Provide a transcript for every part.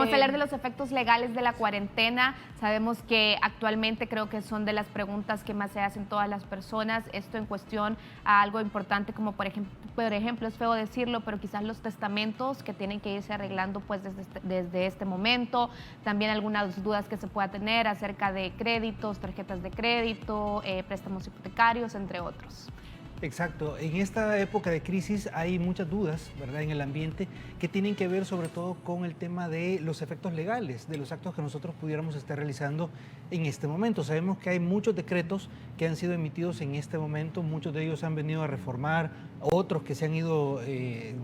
Vamos a hablar de los efectos legales de la cuarentena. Sabemos que actualmente creo que son de las preguntas que más se hacen todas las personas. Esto en cuestión a algo importante como por ejemplo, es feo decirlo, pero quizás los testamentos que tienen que irse arreglando pues desde este momento. También algunas dudas que se pueda tener acerca de créditos, tarjetas de crédito, préstamos hipotecarios, entre otros. Exacto. En esta época de crisis hay muchas dudas, ¿verdad?, en el ambiente que tienen que ver sobre todo con el tema de los efectos legales, de los actos que nosotros pudiéramos estar realizando en este momento. Sabemos que hay muchos decretos que han sido emitidos en este momento, muchos de ellos han venido a reformar, otros que se han ido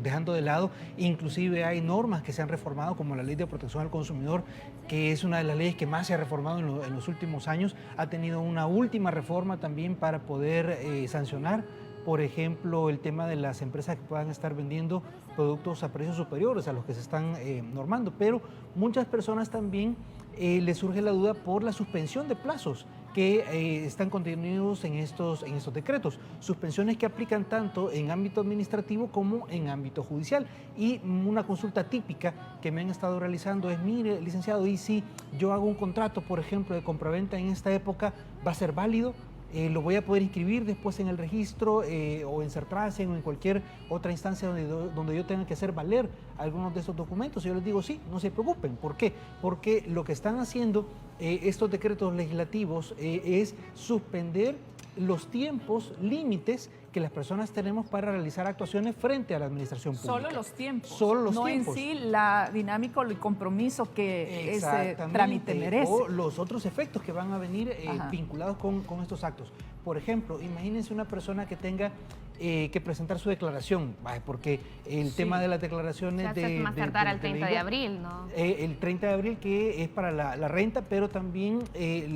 dejando de lado, inclusive hay normas que se han reformado como la Ley de Protección al Consumidor, que es una de las leyes que más se ha reformado en los últimos años, ha tenido una última reforma también para poder sancionar, por ejemplo, el tema de las empresas que puedan estar vendiendo productos a precios superiores a los que se están normando, pero muchas personas también les surge la duda por la suspensión de plazos que están contenidos en estos decretos, suspensiones que aplican tanto en ámbito administrativo como en ámbito judicial. Y una consulta típica que me han estado realizando es: mire, licenciado, ¿y si yo hago un contrato, por ejemplo, de compraventa en esta época, va a ser válido? ¿Lo voy a poder inscribir después en el registro o en Sertrasen o en cualquier otra instancia donde yo tenga que hacer valer algunos de estos documentos? Y yo les digo, sí, no se preocupen. ¿Por qué? Porque lo que están haciendo estos decretos legislativos es suspender los tiempos límites que las personas tenemos para realizar actuaciones frente a la administración pública. Solo los tiempos. Solo los No tiempos. en sí la dinámica o el compromiso que ese trámite merece. O los otros efectos que van a venir vinculados con estos actos. Por ejemplo, imagínense una persona que tenga que presentar su declaración, porque el tema de las declaraciones más tardar al 30 de abril, ¿no? El 30 de abril, que es para la renta, pero también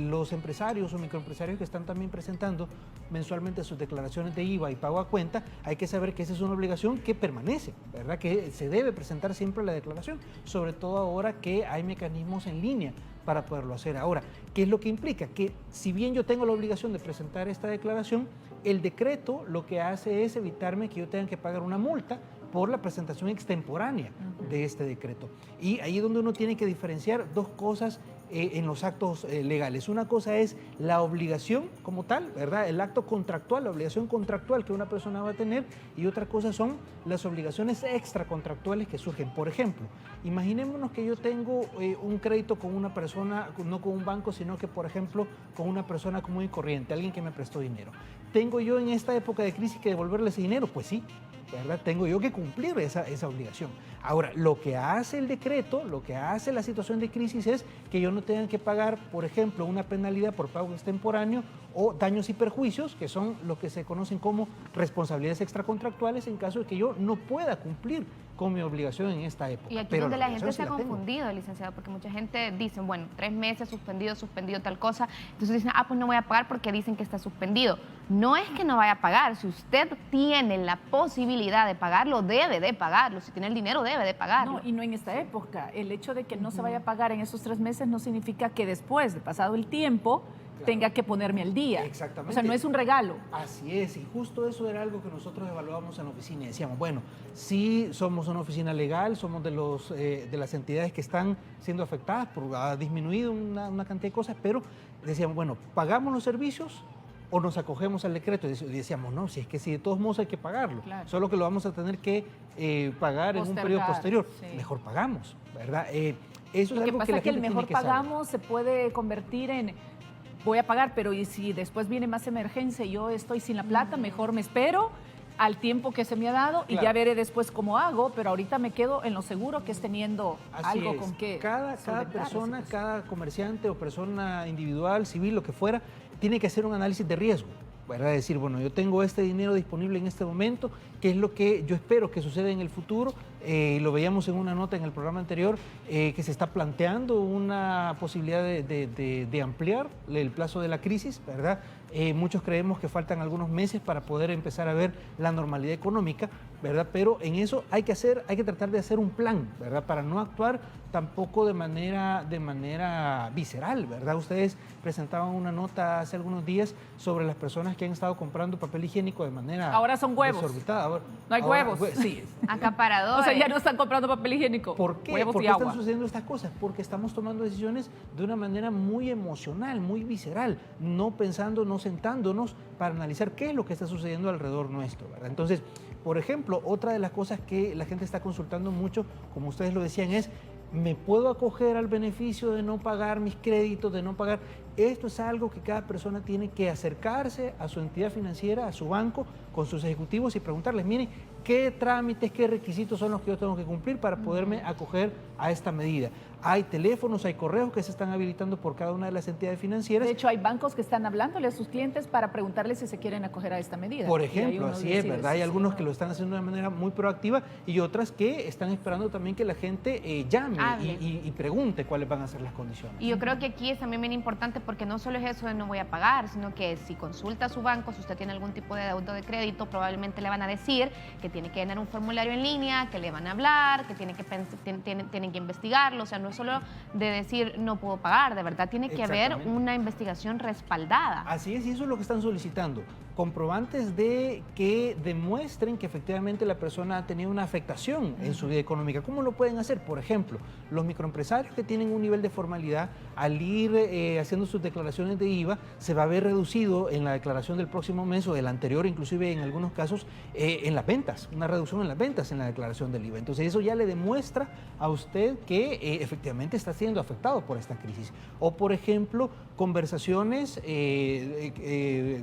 los empresarios o microempresarios que están también presentando mensualmente sus declaraciones de IVA y pago a cuenta, hay que saber que esa es una obligación que permanece, ¿verdad? Que se debe presentar siempre la declaración, sobre todo ahora que hay mecanismos en línea para poderlo hacer. Ahora, ¿qué es lo que implica? Que si bien yo tengo la obligación de presentar esta declaración, el decreto lo que hace es evitarme que yo tenga que pagar una multa por la presentación extemporánea de este decreto. Y ahí es donde uno tiene que diferenciar dos cosas en los actos legales. Una cosa es la obligación como tal, ¿verdad? El acto contractual, la obligación contractual que una persona va a tener, y otra cosa son las obligaciones extracontractuales que surgen. Por ejemplo, imaginémonos que yo tengo un crédito con una persona, no con un banco, sino que, por ejemplo, con una persona común y corriente, alguien que me prestó dinero. ¿Tengo yo en esta época de crisis que devolverle ese dinero? Pues sí, ¿verdad? Tengo yo que cumplir esa obligación. Ahora, lo que hace el decreto, lo que hace la situación de crisis es que yo no tenga que pagar, por ejemplo, una penalidad por pago extemporáneo o daños y perjuicios, que son lo que se conocen como responsabilidades extracontractuales en caso de que yo no pueda cumplir con mi obligación en esta época. Y aquí es donde la gente se ha confundido, licenciado, porque mucha gente dice, bueno, 3 meses suspendido tal cosa, entonces dicen, pues no voy a pagar porque dicen que está suspendido. No es que no vaya a pagar, si usted tiene la posibilidad de pagarlo, debe de pagarlo, si tiene el dinero debe de pagarlo. No, y no en esta época. El hecho de que no se vaya a pagar en esos 3 meses no significa que después de pasado el tiempo tenga que ponerme al día. Exactamente. O sea, no es un regalo. Así es, y justo eso era algo que nosotros evaluábamos en la oficina y decíamos, bueno, sí somos una oficina legal, somos de las entidades que están siendo afectadas, ha disminuido una cantidad de cosas, pero decíamos, bueno, ¿pagamos los servicios o nos acogemos al decreto? Y decíamos, no, si es que si de todos modos hay que pagarlo, solo que lo vamos a tener que pagar en un periodo posterior, mejor pagamos, ¿verdad? Eso es lo algo que pasa es que el mejor pagamos se puede convertir en voy a pagar, pero y si después viene más emergencia y yo estoy sin la plata, mejor me espero al tiempo que se me ha dado y ya veré después cómo hago, pero ahorita me quedo en lo seguro que es teniendo algo con que... Cada persona, cada comerciante o persona individual, civil, lo que fuera, tiene que hacer un análisis de riesgo, ¿verdad? Decir, bueno, yo tengo este dinero disponible en este momento, ¿qué es lo que yo espero que suceda en el futuro? Lo veíamos en una nota en el programa anterior, que se está planteando una posibilidad de ampliar el plazo de la crisis, ¿verdad? Muchos creemos que faltan algunos meses para poder empezar a ver la normalidad económica, ¿verdad? Pero en eso hay que tratar de hacer un plan, ¿verdad? Para no actuar tampoco de manera visceral, ¿verdad? Ustedes presentaban una nota hace algunos días sobre las personas que han estado comprando papel higiénico de manera ahora son huevos. desorbitada. No hay huevos. Sí. Acaparadores. O sea, ya no están comprando papel higiénico. ¿Por qué? Huevos ¿Por y qué agua. están sucediendo estas cosas? Porque estamos tomando decisiones de una manera muy emocional, muy visceral, no pensando, no sentándonos para analizar qué es lo que está sucediendo alrededor nuestro, ¿verdad? Entonces, por ejemplo, otra de las cosas que la gente está consultando mucho, como ustedes lo decían, es: ¿me puedo acoger al beneficio de no pagar mis créditos, de no pagar? Esto es algo que cada persona tiene que acercarse a su entidad financiera, a su banco, con sus ejecutivos y preguntarles: miren, ¿qué trámites, qué requisitos son los que yo tengo que cumplir para poderme acoger a esta medida? Hay teléfonos, hay correos que se están habilitando por cada una de las entidades financieras. De hecho, hay bancos que están hablándole a sus clientes para preguntarles si se quieren acoger a esta medida. Por ejemplo, así es, ¿verdad? Hay algunos que lo están haciendo de manera muy proactiva y otras que están esperando también que la gente llame y pregunte cuáles van a ser las condiciones. Y yo creo que aquí es también bien importante, porque no solo es eso de no voy a pagar, sino que si consulta a su banco, si usted tiene algún tipo de deuda de crédito, probablemente le van a decir que tiene que llenar un formulario en línea, que le van a hablar, que tienen que investigarlo. O sea, no es solo de decir no puedo pagar, de verdad tiene que haber una investigación respaldada. Así es, y eso es lo que están solicitando. Comprobantes de que demuestren que efectivamente la persona ha tenido una afectación en su vida económica. ¿Cómo lo pueden hacer? Por ejemplo, los microempresarios que tienen un nivel de formalidad, al ir haciendo sus declaraciones de IVA, se va a ver reducido en la declaración del próximo mes o del anterior, inclusive en algunos casos, en las ventas, una reducción en las ventas en la declaración del IVA. Entonces eso ya le demuestra a usted que efectivamente está siendo afectado por esta crisis. O por ejemplo, conversaciones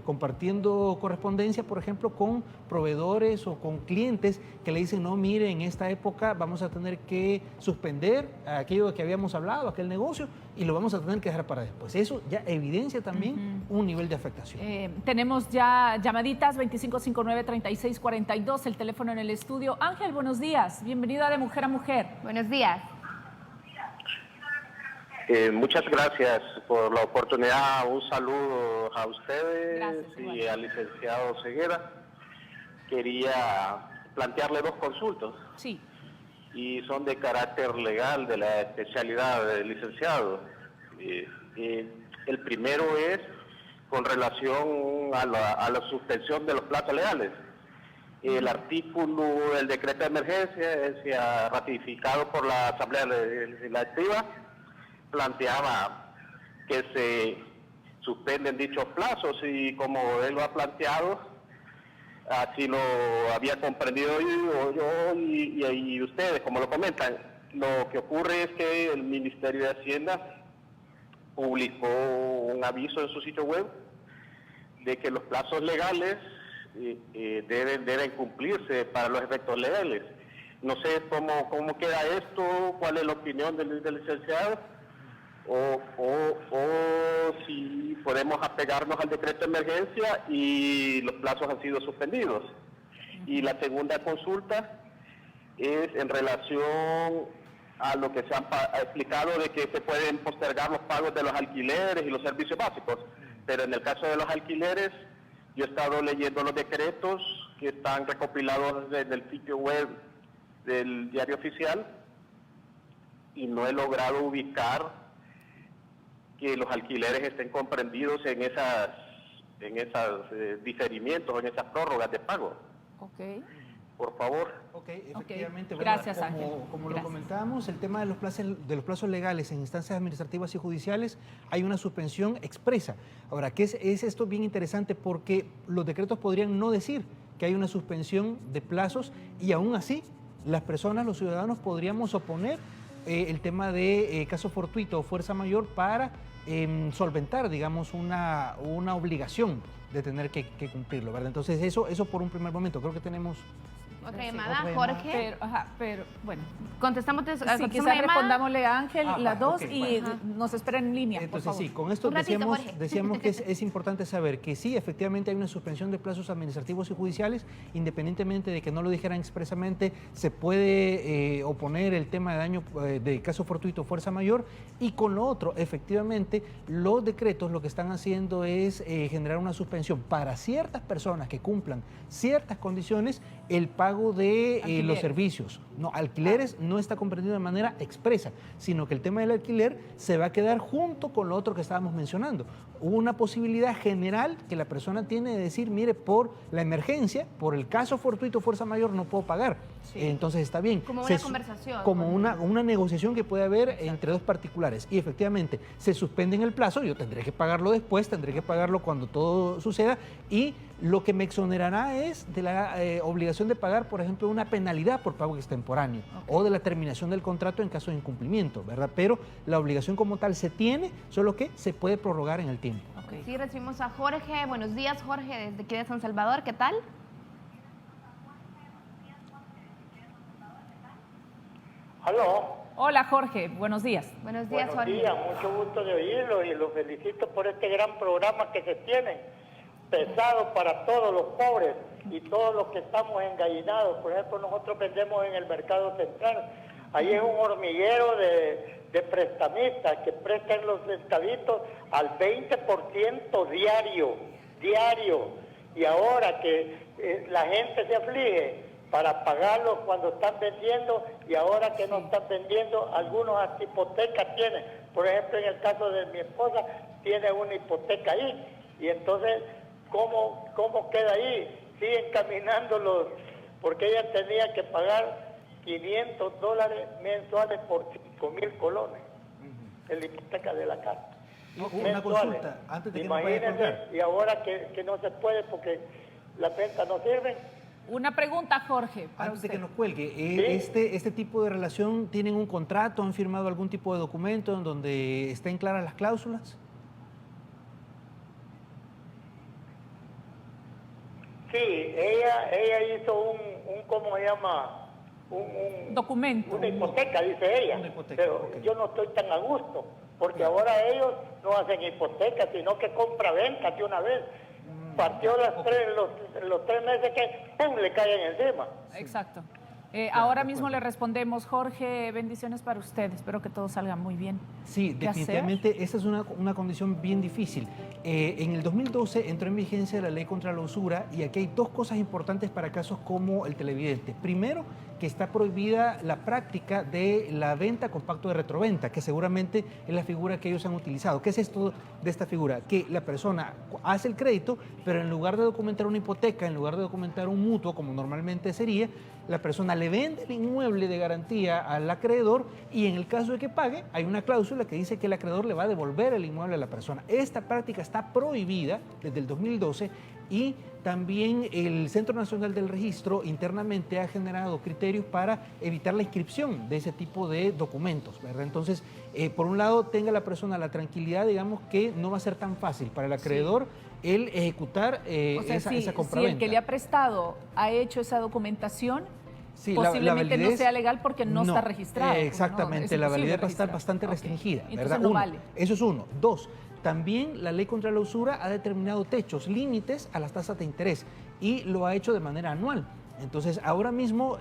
compartiendo correspondencia, por ejemplo, con proveedores o con clientes que le dicen: no, mire, en esta época vamos a tener que suspender aquello de que habíamos hablado, aquel negocio, y lo vamos a tener que dejar para después. Eso ya evidencia también un nivel de afectación. Tenemos ya llamaditas, 2559-3642, el teléfono en el estudio. Ángel, buenos días, bienvenido a De Mujer a Mujer. Buenos días. Muchas gracias por la oportunidad. Un saludo a ustedes. Gracias, y al licenciado Ceguera. Quería plantearle dos consultas. Sí. Y son de carácter legal, de la especialidad del licenciado. El primero es con relación a la suspensión de los plazos legales. El artículo del decreto de emergencia, ratificado por la Asamblea Legislativa, planteaba que se suspenden dichos plazos, y como él lo ha planteado, así lo había comprendido yo y ustedes, como lo comentan. Lo que ocurre es que el Ministerio de Hacienda publicó un aviso en su sitio web de que los plazos legales deben cumplirse para los efectos legales. No sé cómo queda esto, cuál es la opinión del licenciado, o si podemos apegarnos al decreto de emergencia y los plazos han sido suspendidos. Y la segunda consulta es en relación a lo que se ha explicado de que se pueden postergar los pagos de los alquileres y los servicios básicos. Pero en el caso de los alquileres, yo he estado leyendo los decretos que están recopilados desde el sitio web del Diario Oficial y no he logrado ubicar que los alquileres estén comprendidos en esas diferimientos, en esas prórrogas de pago. Ok. Por favor. Ok, efectivamente. Okay. Gracias, Ángel. Como Gracias. lo comentábamos, el tema de los plazos legales en instancias administrativas y judiciales, hay una suspensión expresa. Ahora, ¿qué es esto? Bien interesante, porque los decretos podrían no decir que hay una suspensión de plazos, y aún así las personas, los ciudadanos, podríamos oponer el tema de caso fortuito o fuerza mayor para solventar, digamos, una obligación de tener que cumplirlo, ¿verdad? Entonces eso por un primer momento. Creo que tenemos Otra llamada, otra Jorge. Pero bueno. Contestamos Sí, quizás respondámosle a Ángel las dos ok, y bueno. nos esperan en línea, por Entonces favor. sí, con esto Un ratito, Jorge. decíamos que es importante saber que sí, efectivamente hay una suspensión de plazos administrativos y judiciales, independientemente de que no lo dijeran expresamente, se puede oponer el tema de daño de caso fortuito o fuerza mayor, y con lo otro, efectivamente, los decretos lo que están haciendo es generar una suspensión para ciertas personas que cumplan ciertas condiciones el pago de Alquileres. los servicios. No, alquileres no está comprendido de manera expresa, sino que el tema del alquiler se va a quedar junto con lo otro que estábamos mencionando. Hubo una posibilidad general que la persona tiene de decir, mire, por la emergencia, por el caso fortuito, fuerza mayor, no puedo pagar. Sí. Entonces está bien. Como una conversación. Como una negociación que puede haber entre dos particulares. Y efectivamente, se suspende en el plazo, yo tendré que pagarlo después, tendré que pagarlo cuando todo suceda, y lo que me exonerará es de la obligación de pagar, por ejemplo, una penalidad por pago extemporáneo o de la terminación del contrato en caso de incumplimiento, ¿verdad? Pero la obligación como tal se tiene, solo que se puede prorrogar en el tiempo. Ok. Sí, recibimos a Jorge. Buenos días, Jorge, desde aquí de San Salvador. ¿Qué tal? Aló. Hola Jorge, buenos días. Buenos días, Buenos Jorge. días, mucho gusto de oírlo y los felicito por este gran programa que se tiene, pesado para todos los pobres y todos los que estamos engallinados. Por ejemplo, nosotros vendemos en el mercado central. Ahí es un hormiguero de prestamistas que prestan los centavitos al 20% diario. Y ahora que la gente se aflige para pagarlos cuando están vendiendo y ahora que no están vendiendo, algunos hasta hipotecas tienen. Por ejemplo, en el caso de mi esposa, tiene una hipoteca ahí. Y entonces, ¿cómo queda ahí? Siguen caminando porque ella tenía que pagar $500 mensuales por 5,000 colones en la hipoteca de la casa. Una consulta, antes de que nos vaya a Imagínense, colgar. y ahora que no se puede porque las ventas no sirven. Una pregunta, Jorge, para Antes de usted. que nos cuelgue, ¿Sí? este tipo de relación, ¿tienen un contrato, han firmado algún tipo de documento en donde estén claras las cláusulas? Sí, ella hizo un ¿cómo se llama? Un Documento. Una hipoteca, dice ella. Una hipoteca, Pero ok. yo no estoy tan a gusto, porque ahora ellos no hacen hipotecas, sino que compra-venta de una vez. Partió los 3 meses que ¡pum!, le caen encima. Exacto. Ahora mismo le respondemos, Jorge, bendiciones para usted. Espero que todo salga muy bien. Sí, ¿Qué hacer? definitivamente esta es una condición bien difícil. En el 2012 entró en vigencia la ley contra la usura y aquí hay dos cosas importantes para casos como el televidente. Primero, que está prohibida la práctica de la venta con pacto de retroventa, que seguramente es la figura que ellos han utilizado. ¿Qué es esto de esta figura? Que la persona hace el crédito, pero en lugar de documentar una hipoteca, en lugar de documentar un mutuo, como normalmente sería, la persona le vende el inmueble de garantía al acreedor y en el caso de que pague, hay una cláusula que dice que el acreedor le va a devolver el inmueble a la persona. Esta práctica está prohibida desde el 2012 y también el Centro Nacional del Registro internamente ha generado criterios para evitar la inscripción de ese tipo de documentos, ¿verdad? Entonces, por un lado, tenga la persona la tranquilidad, digamos, que no va a ser tan fácil para el acreedor el ejecutar O sea, esa si el compraventa. que le ha prestado ha hecho esa documentación, Sí, posiblemente no validez, sea legal porque no está registrado. Exactamente, No, la es validez va a imposible estar registrar. bastante Ok. restringida, Entonces ¿verdad? no Uno, vale. eso es uno. Dos, también la ley contra la usura ha determinado techos, límites a las tasas de interés y lo ha hecho de manera anual. Entonces, ahora mismo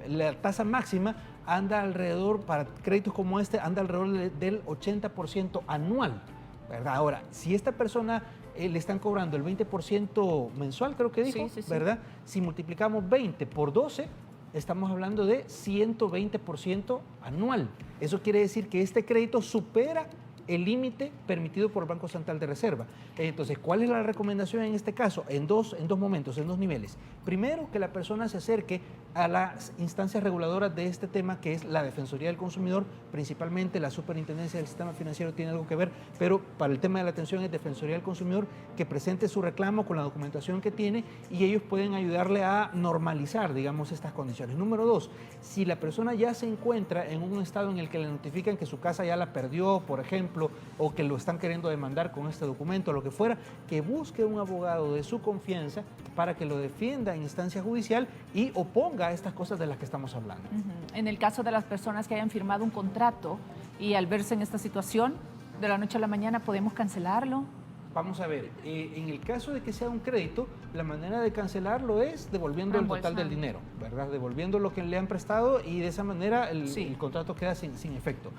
la tasa máxima anda alrededor, para créditos como este, anda alrededor del 80% anual, ¿verdad? Ahora, si esta persona le están cobrando el 20% mensual, creo que dijo, Sí, sí, sí. ¿verdad? Si multiplicamos 20 por 12, estamos hablando de 120% anual. Eso quiere decir que este crédito supera el límite permitido por el Banco Central de Reserva. Entonces, ¿cuál es la recomendación en este caso? En dos momentos, en dos niveles. Primero, que la persona se acerque a las instancias reguladoras de este tema, que es la Defensoría del Consumidor, principalmente la Superintendencia del Sistema Financiero tiene algo que ver, pero para el tema de la atención es Defensoría del Consumidor, que presente su reclamo con la documentación que tiene y ellos pueden ayudarle a normalizar, digamos, estas condiciones. Número dos, si la persona ya se encuentra en un estado en el que le notifican que su casa ya la perdió, por ejemplo, o que lo están queriendo demandar con este documento, lo que fuera, que busque un abogado de su confianza para que lo defienda en instancia judicial y oponga a estas cosas de las que estamos hablando. Ujú. En el caso de las personas que hayan firmado un contrato y al verse en esta situación, de la noche a la mañana podemos cancelarlo. Vamos a ver, en el caso de que sea un crédito, la manera de cancelarlo es devolviendo el total del dinero, ¿verdad? Devolviendo lo que le han prestado y de esa manera el contrato queda sin efecto.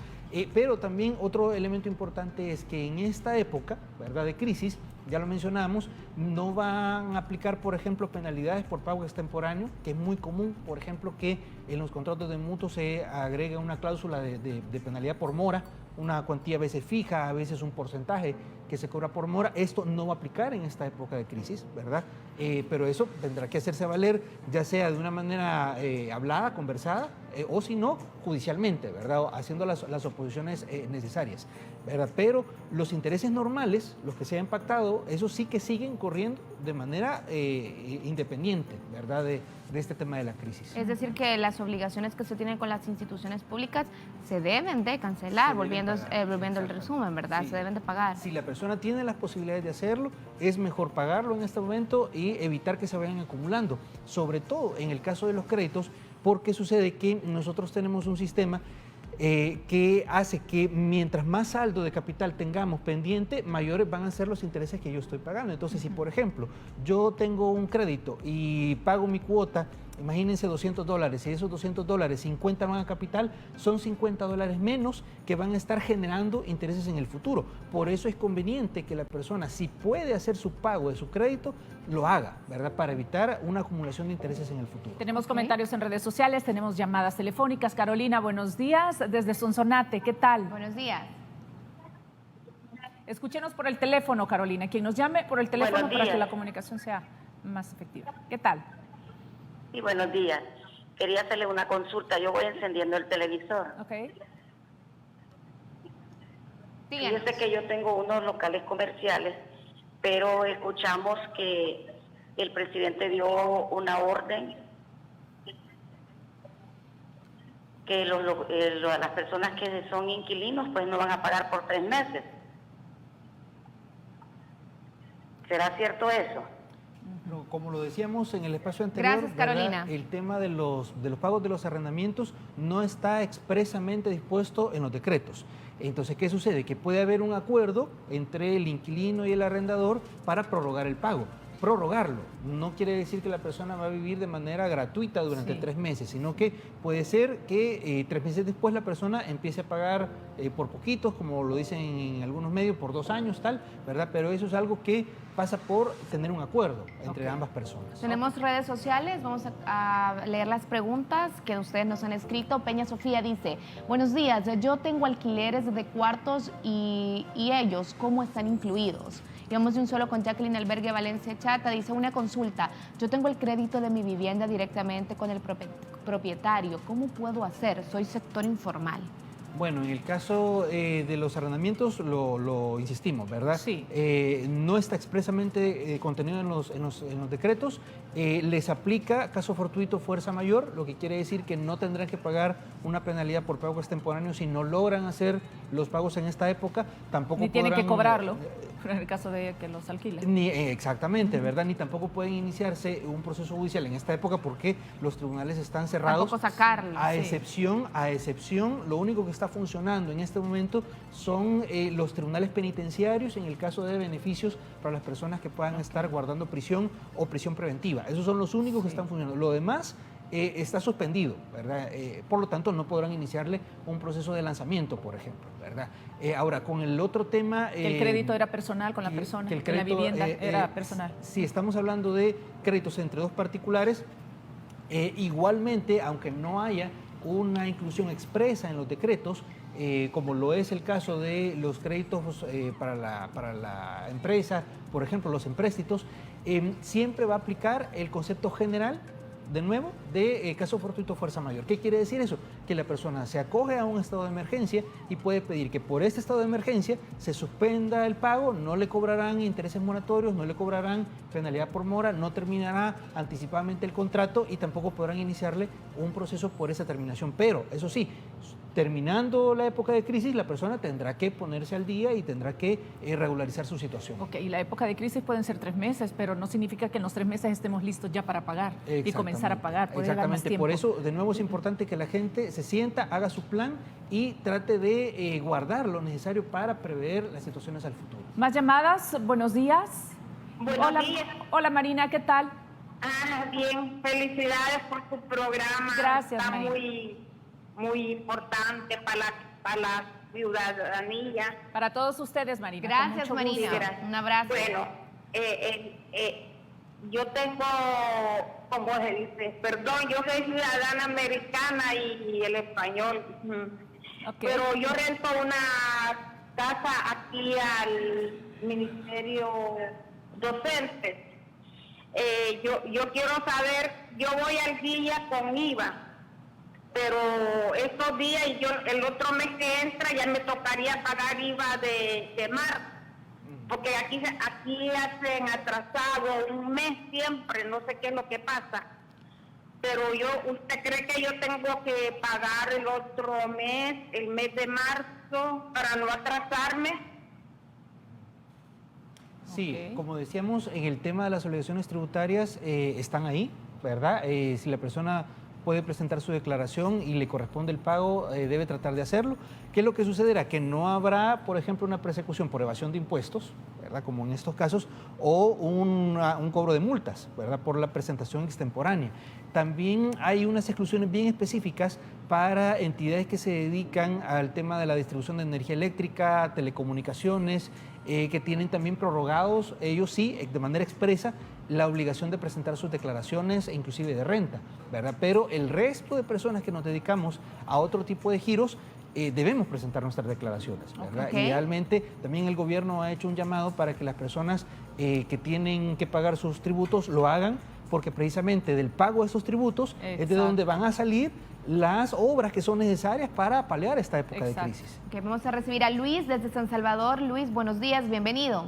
Pero también otro elemento importante es que en esta época, ¿verdad?, de crisis, ya lo mencionamos, no van a aplicar, por ejemplo, penalidades por pago extemporáneo, que es muy común, por ejemplo, que en los contratos de mutuo se agregue una cláusula de penalidad por mora, una cuantía a veces fija, a veces un porcentaje que se cobra por mora. Esto no va a aplicar en esta época de crisis, ¿verdad? Pero eso tendrá que hacerse valer, ya sea de una manera hablada, conversada, o si no, judicialmente, ¿verdad? Haciendo las oposiciones necesarias, ¿verdad? Pero los intereses normales, los que se han pactado, esos sí que siguen corriendo de manera independiente, ¿verdad? De este tema de la crisis. Es decir, que las obligaciones que se tienen con las instituciones públicas se deben de cancelar, volviendo el resumen, ¿verdad? Sí. Se deben de pagar. Si la persona tiene las posibilidades de hacerlo, es mejor pagarlo en este momento y evitar que se vayan acumulando, sobre todo en el caso de los créditos, porque sucede que nosotros tenemos un sistema que hace que mientras más saldo de capital tengamos pendiente, mayores van a ser los intereses que yo estoy pagando. Entonces, si por ejemplo yo tengo un crédito y pago mi cuota, imagínense $200, y esos $200, 50 van a capital, son $50 menos que van a estar generando intereses en el futuro. Por eso es conveniente que la persona, si puede hacer su pago de su crédito, lo haga, ¿verdad? Para evitar una acumulación de intereses en el futuro. Tenemos comentarios en redes sociales, tenemos llamadas telefónicas. Carolina, buenos días, desde Sonsonate, ¿qué tal? Buenos días. Escúchenos por el teléfono, Carolina. Quien nos llame por el teléfono para que la comunicación sea más efectiva. ¿Qué tal? Sí, buenos días. Quería hacerle una consulta. Yo voy encendiendo el televisor. Ok. Díganos. Fíjese que yo tengo unos locales comerciales, pero escuchamos que el presidente dio una orden que las personas que son inquilinos pues no van a pagar por 3 meses. ¿Será cierto eso? Como lo decíamos en el espacio anterior, Gracias, Carolina. ¿verdad? El tema de los pagos de los arrendamientos no está expresamente dispuesto en los decretos. Entonces, ¿qué sucede? Que puede haber un acuerdo entre el inquilino y el arrendador para prorrogar el pago. Prorrogarlo no quiere decir que la persona va a vivir de manera gratuita durante 3 meses, sino que puede ser que 3 meses después la persona empiece a pagar por poquitos, como lo dicen en algunos medios, por 2 años, tal, ¿verdad? Pero eso es algo que pasa por tener un acuerdo entre ambas personas. Tenemos redes sociales, vamos a leer las preguntas que ustedes nos han escrito. Peña Sofía dice, buenos días, yo tengo alquileres de cuartos y ellos, ¿cómo están incluidos? Y vamos de un solo con Jacqueline Albergue Valencia Chata, dice una consulta, yo tengo el crédito de mi vivienda directamente con el propietario, ¿cómo puedo hacer? Soy sector informal. Bueno, en el caso de los arrendamientos lo insistimos, ¿verdad? Sí. No está expresamente contenido en los decretos. Les aplica caso fortuito fuerza mayor, lo que quiere decir que no tendrán que pagar una penalidad por pago extemporáneo si no logran hacer los pagos en esta época. Tampoco Ni tienen que podrán, cobrarlo, en el caso de que los alquilen. Exactamente, ¿verdad? Ni tampoco pueden iniciarse un proceso judicial en esta época porque los tribunales están cerrados. Tampoco sacarlo. A excepción, lo único que está funcionando en este momento son los tribunales penitenciarios en el caso de beneficios para las personas que puedan estar guardando prisión o prisión preventiva. Esos son los únicos que están funcionando. Lo demás está suspendido, ¿verdad? Por lo tanto, no podrán iniciarle un proceso de lanzamiento, por ejemplo, ¿verdad? Ahora, con el otro tema... el crédito era personal con la persona, que el crédito, la vivienda era personal. Si estamos hablando de créditos entre dos particulares, igualmente, aunque no haya una inclusión expresa en los decretos, como lo es el caso de los créditos para la empresa, por ejemplo, los empréstitos, siempre va a aplicar el concepto general, de nuevo, de caso fortuito fuerza mayor. ¿Qué quiere decir eso? Que la persona se acoge a un estado de emergencia y puede pedir que por este estado de emergencia se suspenda el pago, no le cobrarán intereses moratorios, no le cobrarán penalidad por mora, no terminará anticipadamente el contrato y tampoco podrán iniciarle un proceso por esa terminación. Pero, eso sí, terminando la época de crisis, la persona tendrá que ponerse al día y tendrá que regularizar su situación. Ok, y la época de crisis pueden ser 3 meses, pero no significa que en los 3 meses estemos listos ya para pagar y comenzar a pagar. Puede llevar más tiempo. Por eso, de nuevo, es importante que la gente se sienta, haga su plan y trate de guardar lo necesario para prever las situaciones al futuro. Más llamadas, buenos días. Buenos días. Hola Marina, ¿qué tal? Bien, felicidades por tu programa. Gracias, Está Marina. muy importante para las ciudadanía. Para todos ustedes, Marina. con Gracias, mucho gusto. Marina. Gracias. Un abrazo. Bueno, yo tengo, como se dice, perdón, yo soy ciudadana americana y el español. Ok. Pero yo rento una casa aquí al Ministerio Docente. Yo quiero saber, yo voy al día con IVA, pero estos días y el otro mes que entra ya me tocaría pagar IVA de marzo, porque aquí hacen atrasado un mes siempre, no sé qué es lo que pasa. Pero ¿usted cree que yo tengo que pagar el otro mes, el mes de marzo, para no atrasarme? Sí, Ok. como decíamos, en el tema de las obligaciones tributarias están ahí, ¿verdad? Si la persona puede presentar su declaración y le corresponde el pago, debe tratar de hacerlo. ¿Qué es lo que sucederá? Que no habrá, por ejemplo, una persecución por evasión de impuestos, ¿verdad? Como en estos casos, o un cobro de multas, ¿verdad? Por la presentación extemporánea. También hay unas exclusiones bien específicas para entidades que se dedican al tema de la distribución de energía eléctrica, telecomunicaciones, que tienen también prorrogados, ellos sí, de manera expresa, la obligación de presentar sus declaraciones, inclusive de renta, ¿verdad? Pero el resto de personas que nos dedicamos a otro tipo de giros, debemos presentar nuestras declaraciones, ¿verdad? Ok. Idealmente, también el gobierno ha hecho un llamado para que las personas que tienen que pagar sus tributos lo hagan, porque precisamente del pago de esos tributos es de Exacto. donde van a salir las obras que son necesarias para paliar esta época Exacto. de crisis. Ok, vamos a recibir a Luis desde San Salvador. Luis, buenos días, bienvenido.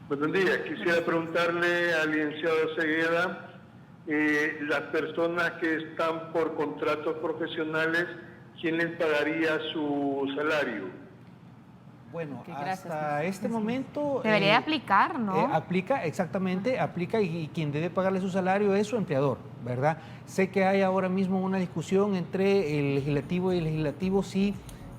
Buenos días. Quisiera preguntarle al licenciado Segueda, las personas que están por contratos profesionales, ¿quién les pagaría su salario? Bueno, Ok, gracias, hasta Luis. este momento... Debería aplicar, ¿no? Aplica, exactamente, aplica y quien debe pagarle su salario es su empleador, ¿verdad? Sé que hay ahora mismo una discusión entre el legislativo y el legislativo si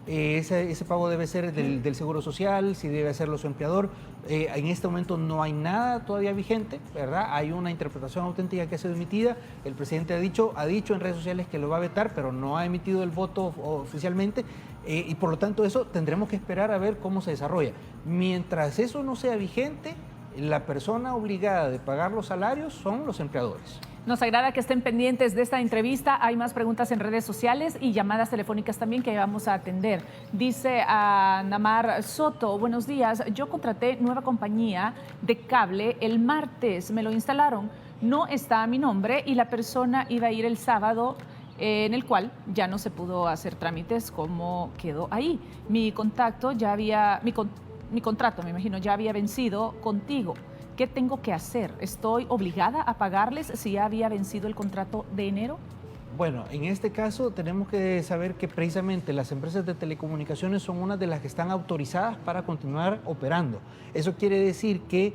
ese pago debe ser del Seguro Social, si debe hacerlo su empleador. En este momento no hay nada todavía vigente, ¿verdad? Hay una interpretación auténtica que ha sido emitida. El presidente ha dicho en redes sociales que lo va a vetar, pero no ha emitido el voto oficialmente. Y por lo tanto eso tendremos que esperar a ver cómo se desarrolla. Mientras eso no sea vigente, la persona obligada de pagar los salarios son los empleadores. Nos agrada que estén pendientes de esta entrevista. Hay más preguntas en redes sociales y llamadas telefónicas también que vamos a atender. Dice a Namar Soto, buenos días, yo contraté nueva compañía de cable el martes, me lo instalaron, no está a mi nombre y la persona iba a ir el sábado, en el cual ya no se pudo hacer trámites. ¿Cómo quedó ahí? Mi contrato, me imagino, ya había vencido contigo. ¿Qué tengo que hacer? ¿Estoy obligada a pagarles si ya había vencido el contrato de enero? Bueno, en este caso tenemos que saber que precisamente las empresas de telecomunicaciones son una de las que están autorizadas para continuar operando. Eso quiere decir que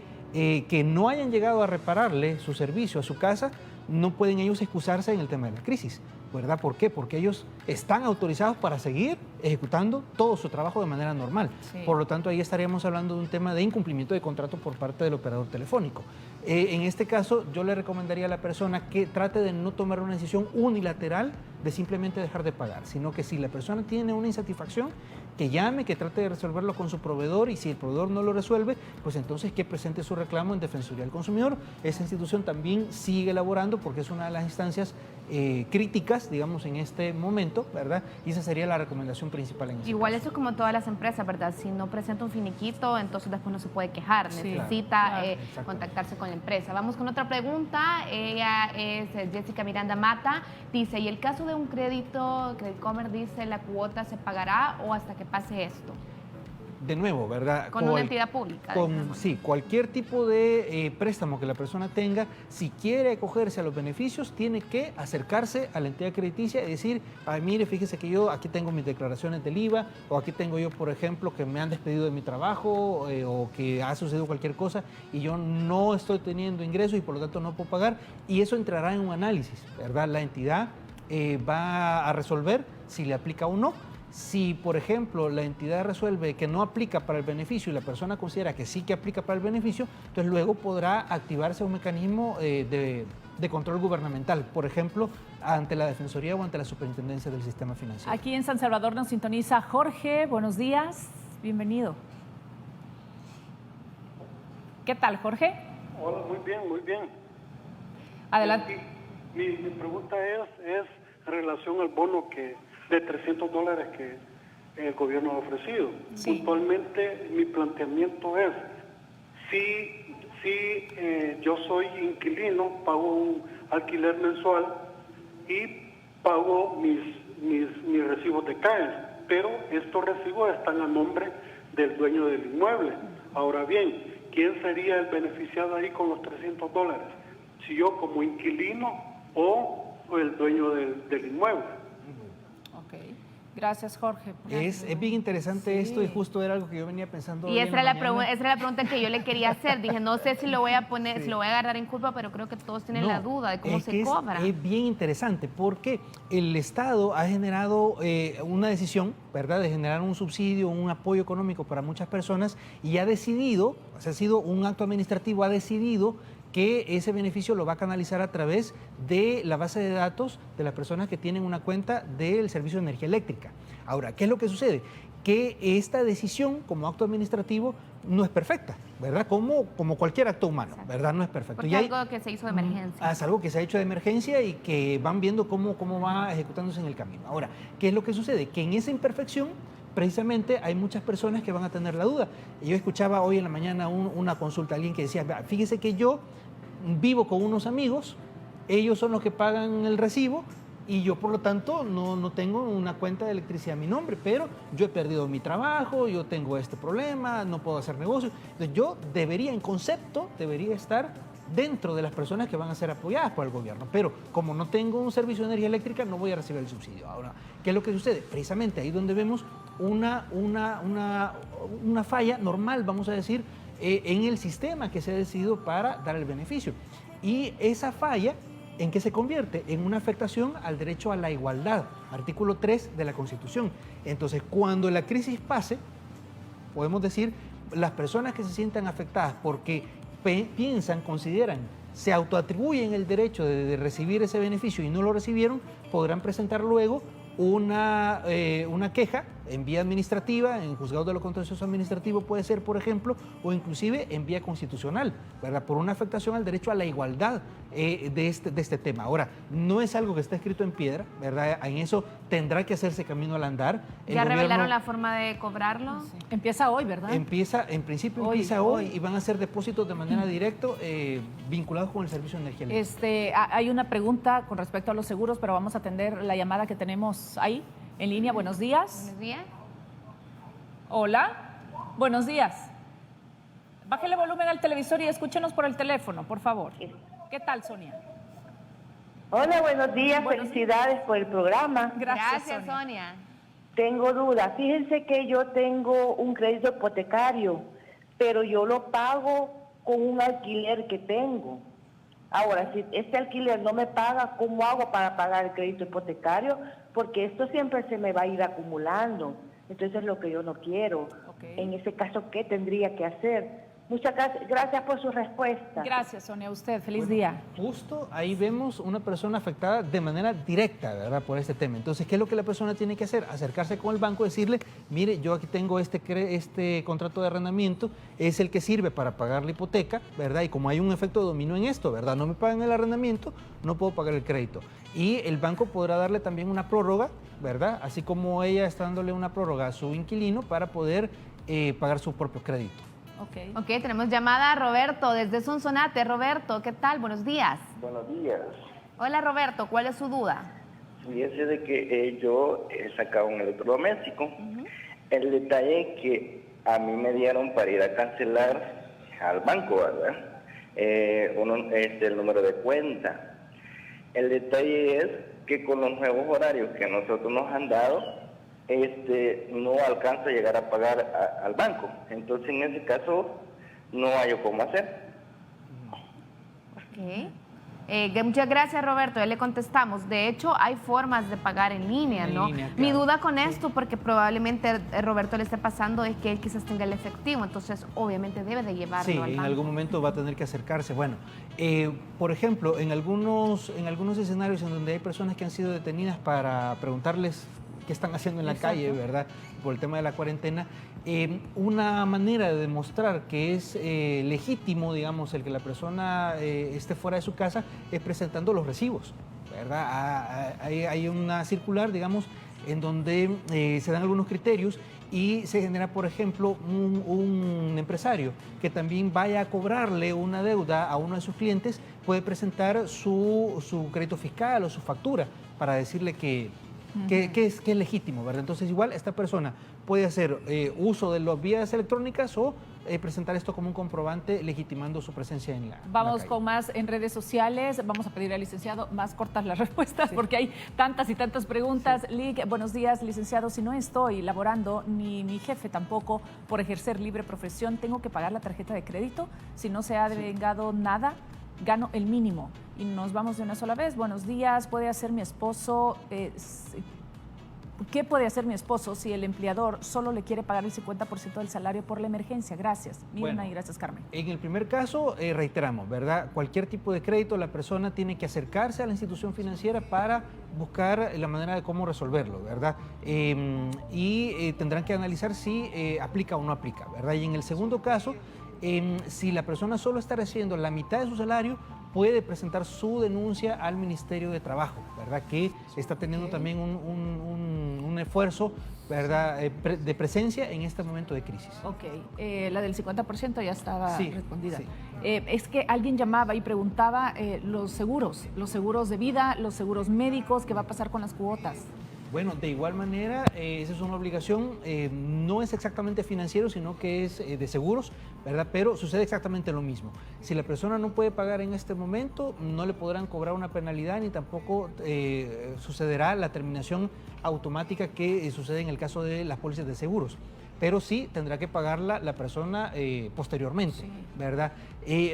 no hayan llegado a repararle su servicio a su casa, no pueden ellos excusarse en el tema de la crisis, ¿verdad? ¿Por qué? Porque ellos están autorizados para seguir ejecutando todo su trabajo de manera normal. Sí. Por lo tanto, ahí estaríamos hablando de un tema de incumplimiento de contrato por parte del operador telefónico. En este caso, yo le recomendaría a la persona que trate de no tomar una decisión unilateral de simplemente dejar de pagar, sino que si la persona tiene una insatisfacción, que llame, que trate de resolverlo con su proveedor y si el proveedor no lo resuelve, pues entonces que presente su reclamo en Defensoría del Consumidor. Esa institución también sigue elaborando porque es una de las instancias críticas, digamos, en este momento, ¿verdad? Y esa sería la recomendación principal en ese Igual caso. eso como todas las empresas, ¿verdad? Si no presenta un finiquito, entonces después no se puede quejar, Sí, necesita claro, exacto. contactarse con la empresa. Vamos con otra pregunta, ella es Jessica Miranda Mata, dice, ¿y el caso de un crédito, Credit Commerce dice, la cuota se pagará o hasta que pase esto? De nuevo, ¿verdad? Con una entidad pública. digamos. Sí, cualquier tipo de préstamo que la persona tenga, si quiere acogerse a los beneficios, tiene que acercarse a la entidad crediticia y decir, ay, mire, fíjese que yo aquí tengo mis declaraciones del IVA, o aquí tengo yo, por ejemplo, que me han despedido de mi trabajo, o que ha sucedido cualquier cosa y yo no estoy teniendo ingresos y por lo tanto no puedo pagar, y eso entrará en un análisis, ¿verdad? La entidad va a resolver si le aplica o no. Si, por ejemplo, la entidad resuelve que no aplica para el beneficio y la persona considera que sí que aplica para el beneficio, entonces luego podrá activarse un mecanismo de control gubernamental, por ejemplo, ante la Defensoría o ante la Superintendencia del Sistema Financiero. Aquí en San Salvador nos sintoniza Jorge. Buenos días, bienvenido. ¿Qué tal, Jorge? Hola, muy bien, muy bien. Adelante. Mi pregunta es en relación al bono de $300 que el gobierno ha ofrecido. Sí. Puntualmente, mi planteamiento es, si yo soy inquilino, pago un alquiler mensual y pago mis recibos de CAES, pero estos recibos están a nombre del dueño del inmueble. Ahora bien, ¿quién sería el beneficiado ahí con los $300? Si yo como inquilino o el dueño del inmueble. Gracias, Jorge. Es bien interesante esto, y justo era algo que yo venía pensando. Y esa era la pregunta que yo le quería hacer. Dije, no sé si lo voy a poner, si lo voy a agarrar en culpa, pero creo que todos tienen la duda de cómo se cobra. Es bien interesante porque el Estado ha generado una decisión, ¿verdad?, de generar un subsidio, un apoyo económico para muchas personas, y ha decidido, o sea, ha sido un acto administrativo, ha decidido que ese beneficio lo va a canalizar a través de la base de datos de las personas que tienen una cuenta del servicio de energía eléctrica. Ahora, ¿qué es lo que sucede? Que esta decisión como acto administrativo no es perfecta, ¿verdad? Como cualquier acto humano, ¿verdad? No es perfecto. Porque es algo que se hizo de emergencia. Es algo que se ha hecho de emergencia y que van viendo cómo va ejecutándose en el camino. Ahora, ¿qué es lo que sucede? Que en esa imperfección precisamente hay muchas personas que van a tener la duda. Yo escuchaba hoy en la mañana una consulta a alguien que decía, fíjese que yo vivo con unos amigos, ellos son los que pagan el recibo y yo por lo tanto no tengo una cuenta de electricidad a mi nombre, pero yo he perdido mi trabajo, yo tengo este problema, no puedo hacer negocios. Entonces yo en concepto, debería estar dentro de las personas que van a ser apoyadas por el gobierno, pero como no tengo un servicio de energía eléctrica, no voy a recibir el subsidio. Ahora, ¿qué es lo que sucede? Precisamente ahí donde vemos una falla normal, vamos a decir, en el sistema que se ha decidido para dar el beneficio. Y esa falla, ¿en qué se convierte? En una afectación al derecho a la igualdad, artículo 3 de la Constitución. Entonces, cuando la crisis pase, podemos decir, las personas que se sientan afectadas porque piensan, consideran, se autoatribuyen el derecho de recibir ese beneficio y no lo recibieron, podrán presentar luego una queja en vía administrativa, en juzgado de lo contencioso administrativo puede ser, por ejemplo, o inclusive en vía constitucional, ¿verdad?, por una afectación al derecho a la igualdad de este tema. Ahora, no es algo que está escrito en piedra, ¿verdad? En eso tendrá que hacerse camino al andar. ¿Ya revelaron la forma de cobrarlo? Sí. Empieza hoy, ¿verdad? En principio empieza hoy y van a ser depósitos de manera directa vinculados con el servicio de energía eléctrica. Hay una pregunta con respecto a los seguros, pero vamos a atender la llamada que tenemos ahí en línea. Buenos días. Buenos días. Hola. Buenos días. Bájele volumen al televisor y escúchenos por el teléfono, por favor. ¿Qué tal, Sonia? Hola, buenos días. Felicidades por el programa. Gracias, Sonia. Tengo dudas. Fíjense que yo tengo un crédito hipotecario, pero yo lo pago con un alquiler que tengo. Ahora, si este alquiler no me paga, ¿cómo hago para pagar el crédito hipotecario? Porque esto siempre se me va a ir acumulando. Entonces es lo que yo no quiero. En ese caso, ¿qué tendría que hacer? Muchas gracias por su respuesta. Gracias, Sonia, a usted. Feliz día. Justo ahí vemos una persona afectada de manera directa, ¿verdad?, por este tema. Entonces, ¿qué es lo que la persona tiene que hacer? Acercarse con el banco, decirle, mire, yo aquí tengo este contrato de arrendamiento, es el que sirve para pagar la hipoteca, ¿verdad? Y como hay un efecto de dominó en esto, ¿verdad?, no me pagan el arrendamiento, no puedo pagar el crédito. Y el banco podrá darle también una prórroga, ¿verdad?, así como ella está dándole una prórroga a su inquilino para poder pagar su propio crédito. Ok, tenemos llamada a Roberto desde Sonsonate. Roberto, ¿qué tal? Buenos días. Buenos días. Hola, Roberto, ¿cuál es su duda? Fíjese de que yo he sacado un electrodoméstico. El detalle es que a mí me dieron para ir a cancelar al banco, ¿verdad? El número de cuenta. El detalle es que con los nuevos horarios que nosotros nos han dado, no alcanza a llegar a pagar al banco. Entonces, en ese caso, no hay cómo hacer. Ok. Muchas gracias, Roberto. Ya le contestamos. De hecho, hay formas de pagar en línea, ¿no? Claro. Mi duda con esto, porque probablemente Roberto le esté pasando, es que él quizás tenga el efectivo, entonces obviamente debe de llevarlo Sí, al banco. en algún momento va a tener que acercarse. Bueno, por ejemplo, en algunos escenarios en donde hay personas que han sido detenidas para preguntarles qué están haciendo en la calle, ¿verdad? Por el tema de la cuarentena, una manera de demostrar que es legítimo, digamos, el que la persona esté fuera de su casa es presentando los recibos, ¿verdad? Hay una circular, digamos, en donde se dan algunos criterios y se genera, por ejemplo, un empresario que también vaya a cobrarle una deuda a uno de sus clientes, puede presentar su crédito fiscal o su factura para decirle que es legítimo, ¿verdad? Entonces, igual esta persona puede hacer uso de las vías electrónicas o presentar esto como un comprobante legitimando su presencia en la Vamos calle. con más en redes sociales. Vamos a pedir al licenciado más cortas las respuestas porque hay tantas y tantas preguntas. Lic, buenos días, licenciado. Si no estoy laborando, ni mi jefe tampoco, por ejercer libre profesión, ¿tengo que pagar la tarjeta de crédito? Si no se ha devengado nada, gano el mínimo. Y nos vamos de una sola vez. Buenos días, ¿puede hacer mi esposo? ¿Qué puede hacer mi esposo si el empleador solo le quiere pagar el 50% del salario por la emergencia? Gracias. Mirna y gracias, Carmen. En el primer caso, reiteramos, ¿verdad? Cualquier tipo de crédito, la persona tiene que acercarse a la institución financiera para buscar la manera de cómo resolverlo, ¿verdad? Tendrán que analizar si aplica o no aplica, ¿verdad? Y en el segundo caso, si la persona solo está recibiendo la mitad de su salario, puede presentar su denuncia al Ministerio de Trabajo, ¿verdad? Que está teniendo también un esfuerzo, ¿verdad? De presencia en este momento de crisis. Ok, la del 50% ya estaba respondida. Sí. Es que alguien llamaba y preguntaba los seguros de vida, los seguros médicos, ¿qué va a pasar con las cuotas? Bueno, de igual manera, esa es una obligación, no es exactamente financiero, sino que es de seguros, ¿verdad? Pero sucede exactamente lo mismo. Si la persona no puede pagar en este momento, no le podrán cobrar una penalidad ni tampoco sucederá la terminación automática que sucede en el caso de las pólizas de seguros. Pero sí tendrá que pagarla la persona posteriormente, ¿verdad?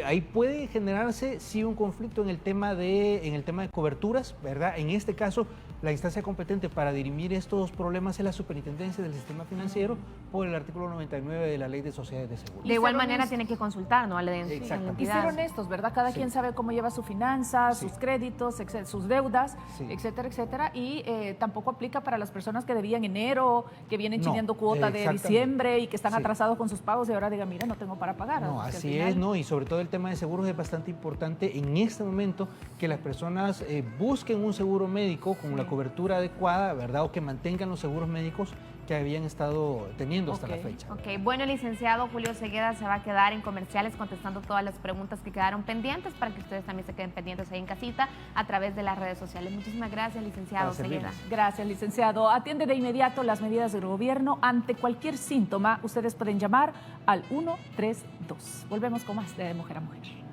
Ahí puede generarse sí un conflicto en el tema de coberturas, ¿verdad? En este caso, la instancia competente para dirimir estos problemas es la Superintendencia del Sistema Financiero por el artículo 99 de la Ley de Sociedades de Seguros. De igual manera tiene que consultar, ¿no? A la Y ser honestos, ¿verdad? Cada quien sabe cómo lleva sus finanzas, sus créditos, sus deudas, etcétera, etcétera. Y tampoco aplica para las personas que debían enero, que vienen chineando cuota de diciembre y que están atrasados con sus pagos y ahora digan, mira, no tengo para pagar. No, así es, ¿no? Y sobre todo el tema de seguros es bastante importante en este momento que las personas busquen un seguro médico con la cobertura adecuada, ¿verdad? O que mantengan los seguros médicos que habían estado teniendo hasta la fecha. Ok, bueno, el licenciado Julio Segueda se va a quedar en comerciales contestando todas las preguntas que quedaron pendientes para que ustedes también se queden pendientes ahí en casita a través de las redes sociales. Muchísimas gracias, licenciado Segueda. Gracias, licenciado. Atiende de inmediato las medidas del gobierno. Ante cualquier síntoma, ustedes pueden llamar al 132. Volvemos con más de Mujer a Mujer.